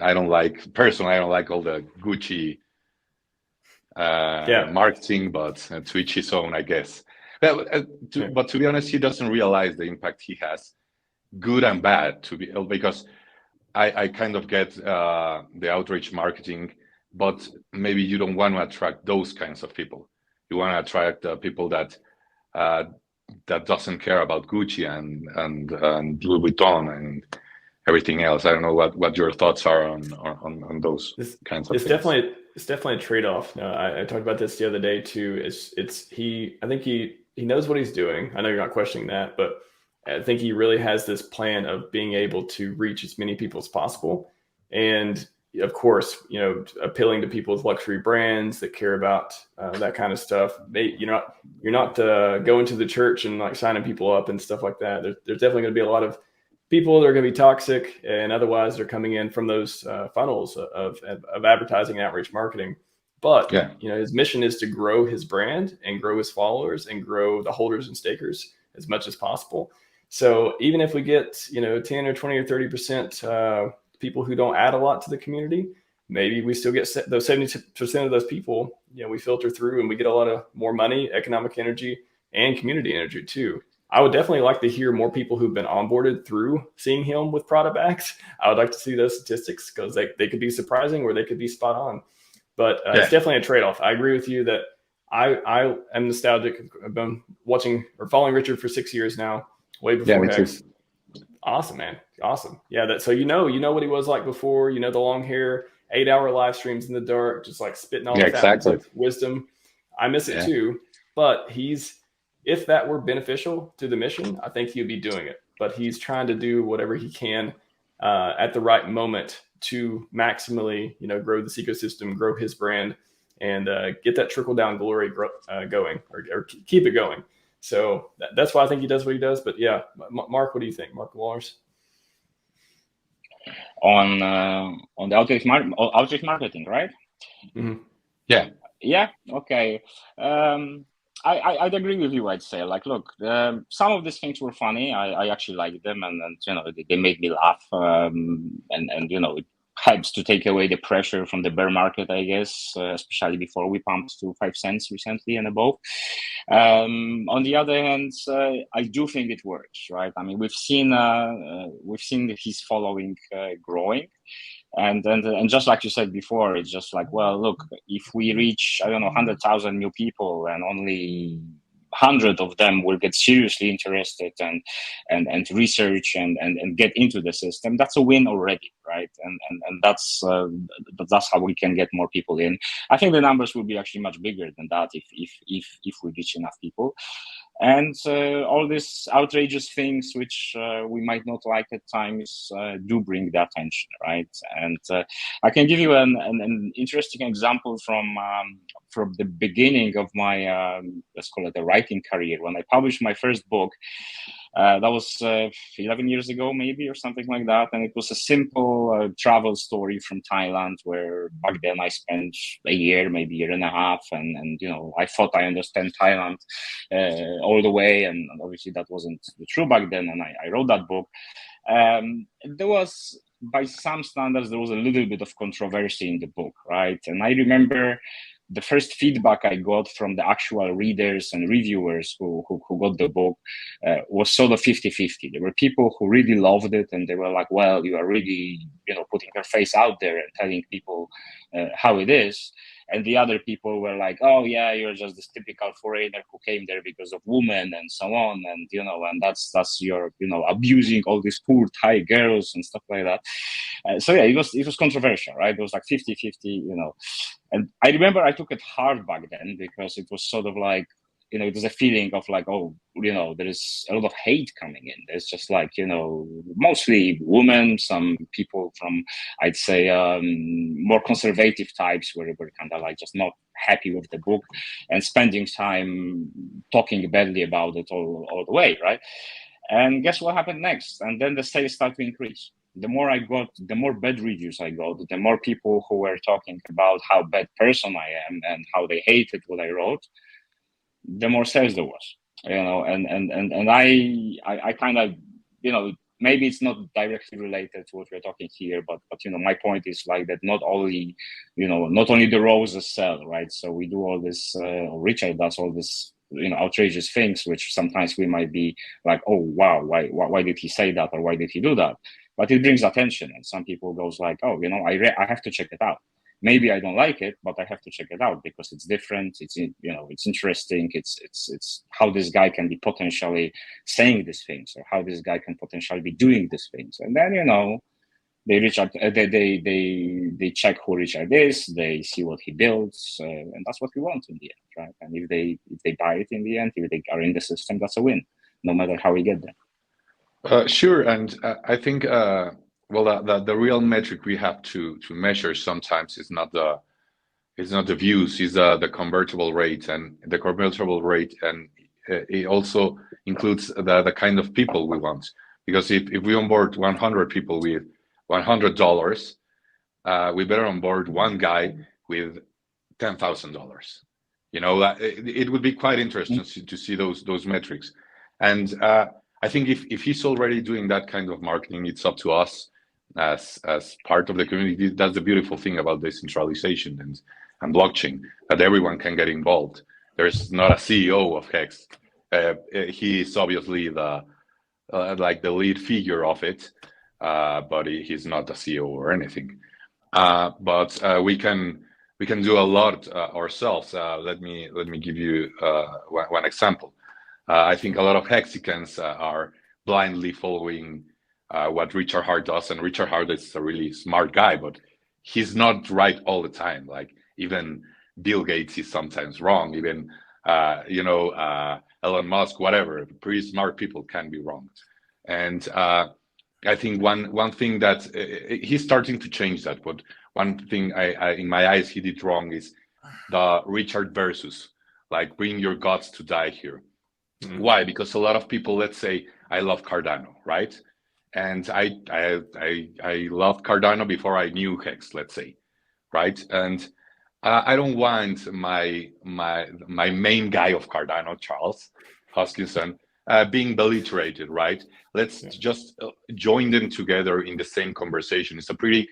I don't like personally. I don't like all the Gucci Yeah. marketing, but to each his own, I guess. Yeah. But to be honest, he doesn't realize the impact he has, good and bad, because I kind of get the outrage marketing, but maybe you don't want to attract those kinds of people. You want to attract people uh, that doesn't care about Gucci and Louis Vuitton and everything else. I don't know what your thoughts are on those This kinds of things. it's definitely a trade-off. No, I talked about this the other day too. It's he I think he knows what he's doing. I know you're not questioning that, but I think he really has this plan of being able to reach as many people as possible. And of course, appealing to people with luxury brands that care about that kind of stuff. You're not going to the church and like signing people up and stuff like that. There's definitely going to be a lot of people that are going to be toxic, and otherwise they're coming in from those funnels of advertising and outreach marketing. But Yeah, his mission is to grow his brand and grow his followers and grow the holders and stakers as much as possible. So even if we get 10 or 20 or 30% people who don't add a lot to the community, maybe we still get those 70% of those people. We filter through and we get a lot of more money, economic energy, and community energy too. I would definitely like to hear more people who've been onboarded through seeing him with product backs. I would like to see those statistics because they could be surprising or they could be spot on. But it's yeah, definitely a trade-off. I agree with you that I am nostalgic. I've been watching or following Richard for 6 years now, way yeah. before Me too. Hex. Awesome, man. Awesome. Yeah, so you know what he was like before, the long hair, 8-hour live streams in the dark, just like spitting all Yeah, the fountains exactly. of wisdom. I miss it Yeah, too. But if that were beneficial to the mission, I think he'd be doing it. But he's trying to do whatever he can at the right moment to maximally, grow this ecosystem, grow his brand, and get that trickle down glory going or keep it going. So that's why I think he does what he does. But yeah, Mark, what do you think, Mark Wallers? On the outreach marketing, right? Mm-hmm. yeah, Yeah. Okay. I'd agree with you. I'd say, like, look, some of these things were funny. I actually liked them, and they made me laugh. And it helps to take away the pressure from the bear market, I guess, especially before we pumped to 5 cents recently and above. On the other hand, I do think it works, right? I mean, we've seen his following growing. And just like you said before, it's just like, well, look, if we reach, I don't know, 100,000 new people and only 100 of them will get seriously interested and research and get into the system, that's a win already, right? And that's how we can get more people in. I think the numbers will be actually much bigger than that if we reach enough people. And all these outrageous things, which we might not like at times, do bring the attention, right? And I can give you an interesting example from the beginning of my, let's call it a writing career. When I published my first book, that was 11 years ago, maybe, or something like that. And it was a simple travel story from Thailand, where back then I spent a year, maybe a year and a half. And I thought I understand Thailand all the way. And obviously that wasn't true back then. And I wrote that book. There was, by some standards, there was a little bit of controversy in the book, right? And I remember the first feedback I got from the actual readers and reviewers who got the book was sort of 50-50. There were people who really loved it, and they were like, well, you are really, putting your face out there and telling people how it is. And the other people were like, oh yeah, you're just this typical foreigner who came there because of women and so on. And, and that's you're, abusing all these poor Thai girls and stuff like that. So yeah, it was controversial, right? It was like 50-50, And I remember I took it hard back then because it was sort of like, it was a feeling of like, oh, there is a lot of hate coming in. There's just like, mostly women, some people from, I'd say, more conservative types were kind of like just not happy with the book and spending time talking badly about it all the way, right? And guess what happened next? And then the sales start to increase. The more I got, the more bad reviews I got, the more people who were talking about how bad person I am and how they hated what I wrote, the more sales there was, and I kind of, maybe it's not directly related to what we're talking here, but my point is like that not only the roses sell, right? So we do all this, Richard does all this, outrageous things, which sometimes we might be like, oh wow, why did he say that, or why did he do that? But it brings attention, and some people goes like, oh, I have to check it out. Maybe I don't like it, but I have to check it out because it's different. It's it's interesting. It's how this guy can be potentially saying these things, or how this guy can potentially be doing these things. And then they Richard, they check who Richard is. They see what he builds, and that's what we want in the end, right? And if they buy it in the end, if they are in the system, that's a win, no matter how we get there. Sure, and I think the real metric we have to measure sometimes is not the views, is the convertible rate, and the convertible rate, and it also includes the kind of people we want. Because if we onboard 100 people with $100, we better onboard one guy with $10,000. It would be quite interesting to see those metrics, and I think if he's already doing that kind of marketing, it's up to us as part of the community. That's the beautiful thing about decentralization and blockchain, that everyone can get involved. There's not a CEO of Hex. He is obviously the lead figure of it, but he's not the CEO or anything. But we can do a lot ourselves. Let me give you one example. I think a lot of Hexicans are blindly following what Richard Hart does, and Richard Hart is a really smart guy, but he's not right all the time. Like even Bill Gates is sometimes wrong. Even Elon Musk, whatever. Pretty smart people can be wrong, and I think one thing that he's starting to change that. But one thing I in my eyes he did wrong is the Richard versus, like, bring your guts to die here. Mm-hmm. Why? Because a lot of people, let's say, I love Cardano, right? And I loved Cardano before I knew Hex, let's say, right? And I don't want my main guy of Cardano, Charles Hoskinson, being beliterated, right? Let's just join them together in the same conversation. It's a pretty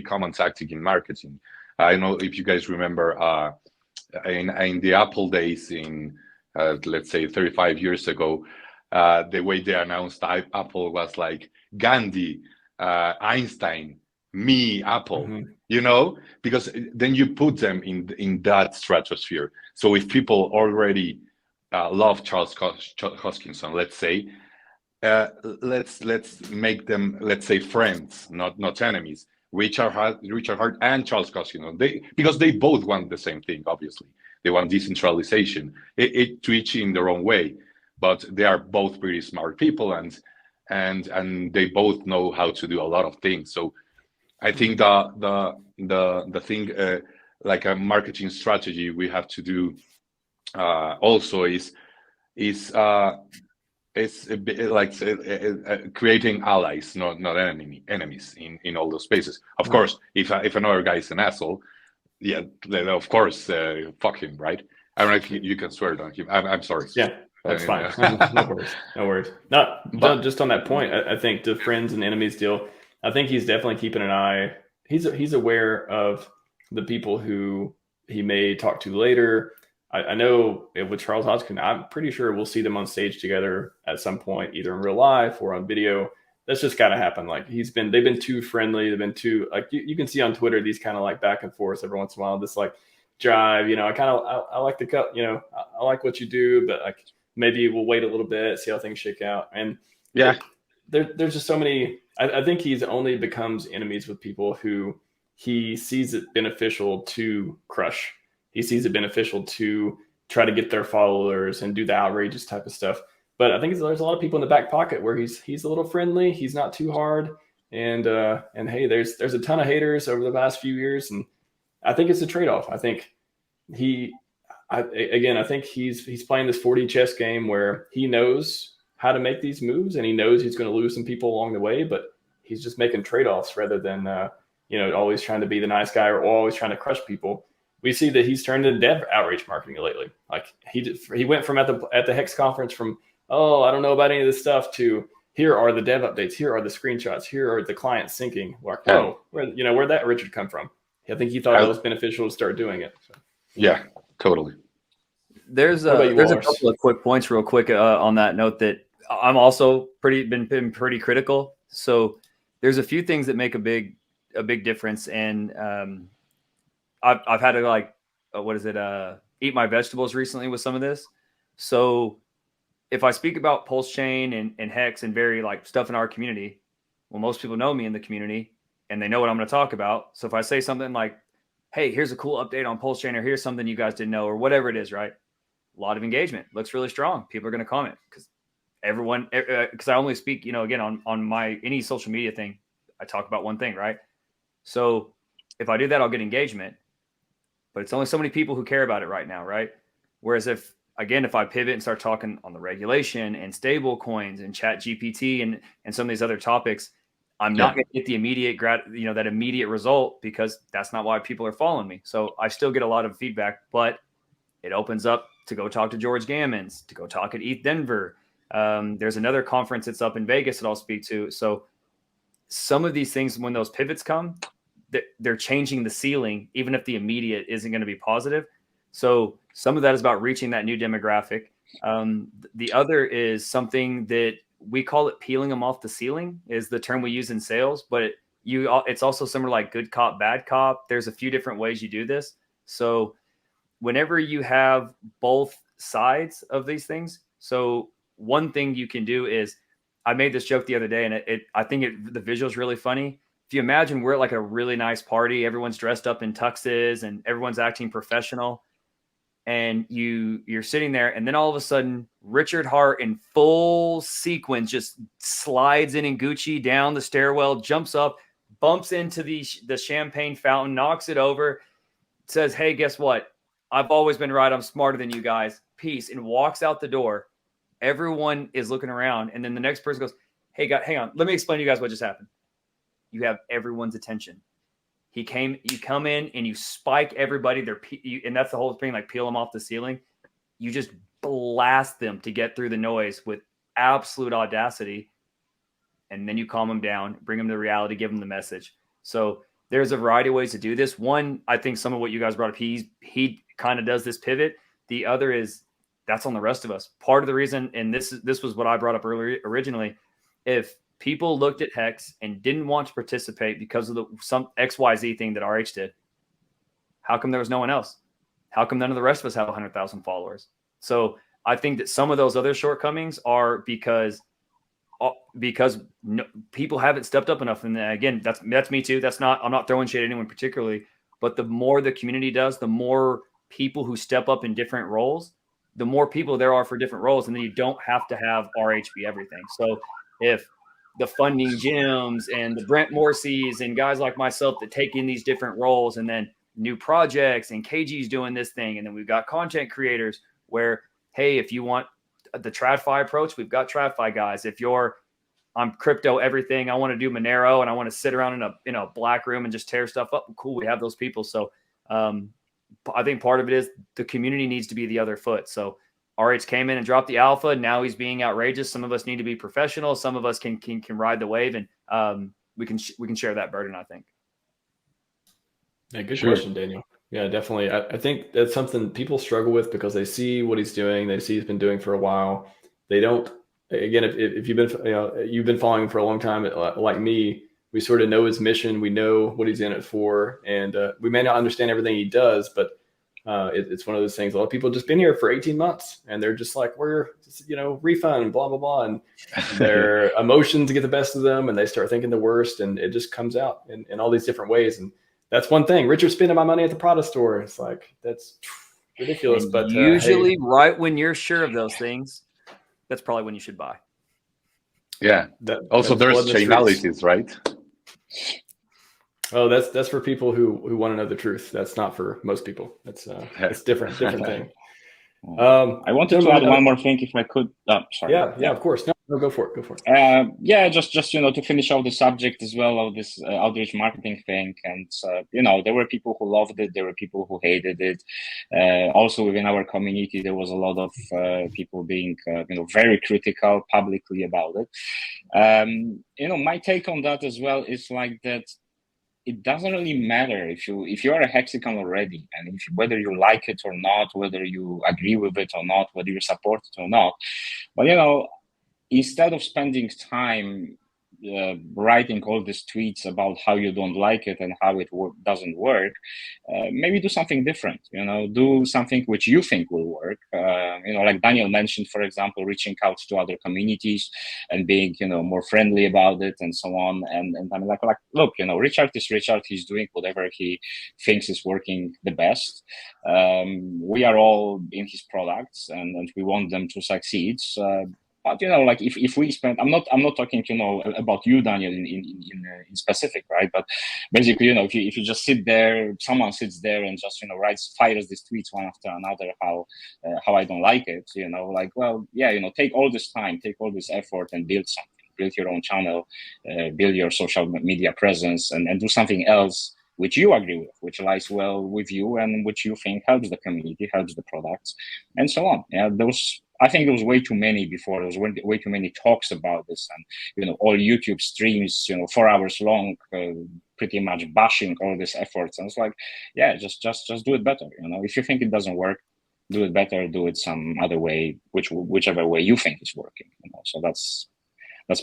common tactic in marketing. I know if you guys remember in the Apple days in let's say 35 years ago, the way they announced Apple was like Gandhi, Einstein, me, Apple, because then you put them in that stratosphere. So if people already love Charles Hoskinson, let's say, let's make them, let's say, friends, not enemies. Richard Hart and Charles Hoskinson, because they both want the same thing. Obviously, they want decentralization, to each in their own way, but they are both pretty smart people, and they both know how to do a lot of things. So I think the thing, like a marketing strategy we have to do also is it's a bit like creating allies, not enemies in all those spaces. Of course, if another guy is an asshole, yeah, then of course, fuck him, right? I don't know if you can swear on him. I'm sorry. Yeah, that's fine. No worries. But just on that point, I think the friends and enemies deal, I think he's definitely keeping an eye. He's aware of the people who he may talk to later. I know with Charles Hoskinson, I'm pretty sure we'll see them on stage together at some point, either in real life or on video. That's just got to happen. Like they've been too friendly. They've been too, like, you can see on Twitter, these kind of like back and forth every once in a while, this like jive, I like the cut, I like what you do, but like, maybe we'll wait a little bit, see how things shake out. And yeah, there's just so many, I think he's only becomes enemies with people who he sees it beneficial to crush. He sees it beneficial to try to get their followers and do the outrageous type of stuff. But I think there's a lot of people in the back pocket where he's a little friendly. He's not too hard. And hey, there's a ton of haters over the past few years. And I think it's a trade-off. I think I think he's playing this 4D chess game where he knows how to make these moves and he knows he's going to lose some people along the way, but he's just making trade-offs rather than, always trying to be the nice guy or always trying to crush people. We see that he's turned into dev outreach marketing lately. Like he went from at the Hex conference from, oh, I don't know about any of this stuff, to here are the dev updates. Here are the screenshots. Here are the clients syncing. Like, whoa, where'd that Richard come from? I think he thought it was beneficial to start doing it. So. Yeah, totally. There's a couple of quick points real quick on that note that I'm also been pretty critical. So there's a few things that make a big difference. And I've had to eat my vegetables recently with some of this. So if I speak about PulseChain and Hex and very stuff in our community, well, most people know me in the community and they know what I'm going to talk about. So if I say something like, hey, here's a cool update on PulseChain, or here's something you guys didn't know, or whatever it is, right? A lot of engagement, looks really strong. People are going to comment because because I only speak, again, on my any social media thing, I talk about one thing, right? So if I do that, I'll get engagement, but it's only so many people who care about it right now, right? Whereas if I pivot and start talking on the regulation and stable coins and chat GPT and some of these other topics, I'm not going to get the immediate that immediate result, because that's not why people are following me. So I still get a lot of feedback, but it opens up to go talk to George Gammons, to go talk at ETH Denver. There's another conference that's up in Vegas that I'll speak to. So some of these things, when those pivots come, they're changing the ceiling, even if the immediate isn't going to be positive. So some of that is about reaching that new demographic. The other is something that we call it peeling them off the ceiling, is the term we use in sales, but it's also similar like good cop, bad cop. There's a few different ways you do this. So whenever you have both sides of these things, so one thing you can do is, I made this joke the other day, and I think the visual is really funny. If you imagine we're at a really nice party, everyone's dressed up in tuxes and everyone's acting professional, and you're sitting there, and then all of a sudden Richard Hart in full sequence just slides in Gucci down the stairwell, jumps up, bumps into the champagne fountain, knocks it over, says, "Hey, guess what? I've always been right. I'm smarter than you guys. Peace," and walks out the door. Everyone is looking around, and then the next person goes, "Hey, guys, hang on. Let me explain to you guys what just happened." You have everyone's attention. You come in and you spike everybody. And that's the whole thing, peel them off the ceiling. You just blast them to get through the noise with absolute audacity. And then you calm them down, bring them to reality, give them the message. So there's a variety of ways to do this. One, I think some of what you guys brought up, he kind of does this pivot. The other is that's on the rest of us. Part of the reason, and this was what I brought up earlier originally, if people looked at Hex and didn't want to participate because of some XYZ thing that RH did, how come there was no one else? How come none of the rest of us have 100,000 followers? So I think that some of those other shortcomings are because people haven't stepped up enough. And again, that's me too. I'm not throwing shade at anyone particularly, but the more the community does, the more people who step up in different roles, the more people there are for different roles. And then you don't have to have RH be everything. So if the funding gyms and the Brent Morseys and guys like myself that take in these different roles, and then new projects, and KG's doing this thing. And then we've got content creators where, hey, if you want the TradFi approach, we've got TradFi guys. If I'm crypto everything, I want to do Monero and I want to sit around in a black room and just tear stuff up, cool, we have those people. So I think part of it is the community needs to be the other foot. So RH came in and dropped the alpha. Now he's being outrageous. Some of us need to be professional. Some of us can ride the wave, and we can share that burden, I think. Yeah, good question, Daniel. Yeah, definitely. I think that's something people struggle with because they see what he's doing. They see he's been doing for a while. They don't. Again, if you've been following him for a long time, like me, we sort of know his mission. We know what he's in it for, and we may not understand everything he does, but it's one of those things. A lot of people just been here for 18 months and they're just like, we're refund, blah, blah, blah. And their emotions get the best of them and they start thinking the worst, and it just comes out in all these different ways. And that's one thing. Richard's spending my money at the Prada store. It's like, that's ridiculous. And but usually right when you're sure of those things, that's probably when you should buy. Yeah. Also, there's chainalysis, right? Oh, that's for people who want to know the truth. That's not for most people. That's different thing. I wanted to add one more thing, if I could. Oh, sorry. Yeah, of course. No. No, go for it. Yeah, just to finish off the subject as well of this outreach marketing thing, and there were people who loved it, there were people who hated it. Also within our community, there was a lot of people being very critical publicly about it. My take on that as well is like that. It doesn't really matter if you are a hexagon already, and whether you like it or not, whether you agree with it or not, whether you support it or not. But instead of spending time writing all these tweets about how you don't like it and how it doesn't work, maybe do something different. Do something which you think will work. Like Daniel mentioned, for example, reaching out to other communities and being more friendly about it and so on. And I'm like, look, Richard is Richard. He's doing whatever he thinks is working the best. We are all in his products, and we want them to succeed. But if we spend, I'm not talking about you, Daniel, in specific, right? But basically, if you just sit there, someone sits there and just fires these tweets one after another, how I don't like it, take all this time, take all this effort, and build something, build your own channel, build your social media presence, and do something else which you agree with, which lies well with you, and which you think helps the community, helps the products, and so on. I think there was way too many before. There was way too many talks about this, and all YouTube streams, 4 hours long, pretty much bashing all these efforts. And it's like, yeah, just do it better. If you think it doesn't work, do it better. Do it some other way, whichever way you think is working. So that's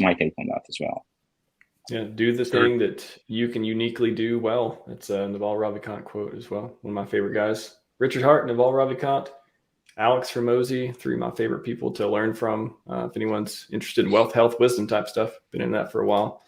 my take on that as well. Yeah, do the thing that you can uniquely do well. That's a Naval Ravikant quote as well. One of my favorite guys. Richard Hart, Naval Ravikant, Alex Ramosi, 3 of my favorite people to learn from. If anyone's interested in wealth, health, wisdom type stuff, been in that for a while.